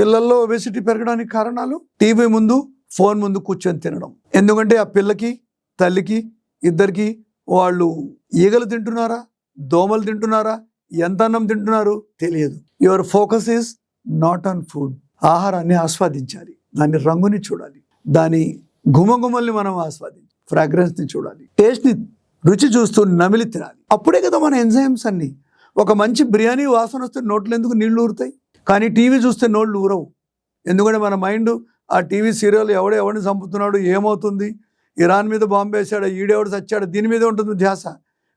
పిల్లల్లో ఒబెసిటీ పెరగడానికి కారణాలు టీవీ ముందు, ఫోన్ ముందు కూర్చొని తినడం. ఎందుకంటే ఆ పిల్లకి, తల్లికి, ఇద్దరికి వాళ్ళు ఈగలు తింటున్నారా, దోమలు తింటున్నారా, ఎంత అన్నం తింటున్నారు తెలియదు. Your focus is not on food. ఆహారాన్ని ఆస్వాదించాలి, దాని రంగుని చూడాలి, దాని గుమగుమల్ని మనం ఆస్వాదించాలి, ఫ్రాగ్రెన్స్ని చూడాలి, టేస్ట్ని రుచి చూస్తూ నమిలి తినాలి. అప్పుడే కదా మన ఎంజైమ్స్ అన్ని. ఒక మంచి బిర్యానీ వాసన వస్తే నోట్లు ఎందుకు నీళ్లు ఊరుతాయి, కానీ టీవీ చూస్తే నోళ్ళు ఊరవు. ఎందుకంటే మన మైండ్ ఆ టీవీ సీరియల్ ఎవరిని చంపుతున్నాడు, ఏమవుతుంది, ఇరాన్ మీద బాంబు వేసాడు, ఈడెవడు చచ్చాడు, దీని మీద ఉంటుంది ధ్యాస.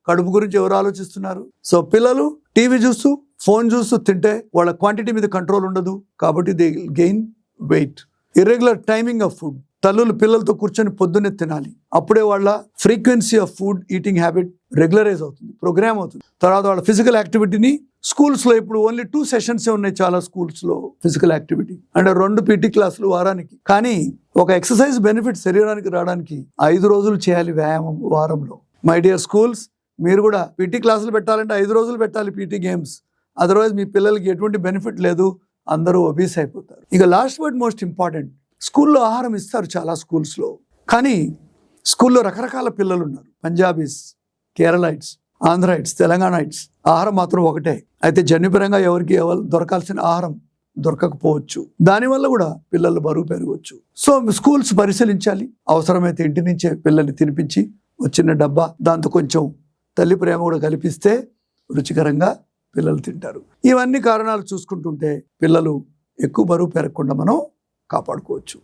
కడుపు గురించి ఎవరు ఆలోచిస్తున్నారు? సో పిల్లలు టీవీ చూస్తూ, ఫోన్ చూస్తూ తింటే వాళ్ళ క్వాంటిటీ మీద కంట్రోల్ ఉండదు, కాబట్టి they gain weight. Irregular timing of food. తల్లులు పిల్లలతో కూర్చొని పొద్దున్నే తినాలి. అప్పుడే వాళ్ళ frequency of food eating habit regularise అవుతుంది, ప్రోగ్రామ్ అవుతుంది. తర్వాత వాళ్ళ ఫిజికల్ యాక్టివిటీని స్కూల్స్లో ఇప్పుడు ఓన్లీ 2 సెషన్స్ ఉన్నాయి చాలా స్కూల్స్లో ఫిజికల్ యాక్టివిటీ, అంటే 2 PT క్లాసులు వారానికి. కానీ ఒక ఎక్సర్సైజ్ బెనిఫిట్ శరీరానికి రావడానికి 5 రోజులు చేయాలి వ్యాయామం వారంలో. మై డియర్ స్కూల్స్, మీరు కూడా PT క్లాసులు పెట్టాలంటే 5 రోజులు పెట్టాలి PT గేమ్స్. అదర్వైజ్ మీ పిల్లలకి ఎటువంటి బెనిఫిట్ లేదు, అందరూ ఒబీస్ అయిపోతారు. ఇక లాస్ట్ బట్ మోస్ట్ ఇంపార్టెంట్, స్కూల్లో ఆహారం ఇస్తారు చాలా స్కూల్స్లో, కానీ స్కూల్లో రకరకాల పిల్లలు ఉన్నారు. పంజాబీస్, కేరళైట్స్, ఆంధ్రాయిట్స్, తెలంగాణైట్స్. ఆహారం మాత్రం ఒకటే. అయితే జన్యుపరంగా ఎవరికి దొరకాల్సిన ఆహారం దొరకకపోవచ్చు. దానివల్ల కూడా పిల్లలు బరువు పెరగవచ్చు. సో స్కూల్స్ పరిశీలించాలి. అవసరమైతే ఇంటి నుంచే పిల్లల్ని తినిపించి వచ్చిన డబ్బా దాంతో కొంచెం తల్లి ప్రేమ కూడా కల్పిస్తే రుచికరంగా పిల్లలు తింటారు. ఇవన్నీ కారణాలు చూసుకుంటుంటే పిల్లలు ఎక్కువ బరువు పెరగకుండా మనం కాపాడుకోవచ్చు.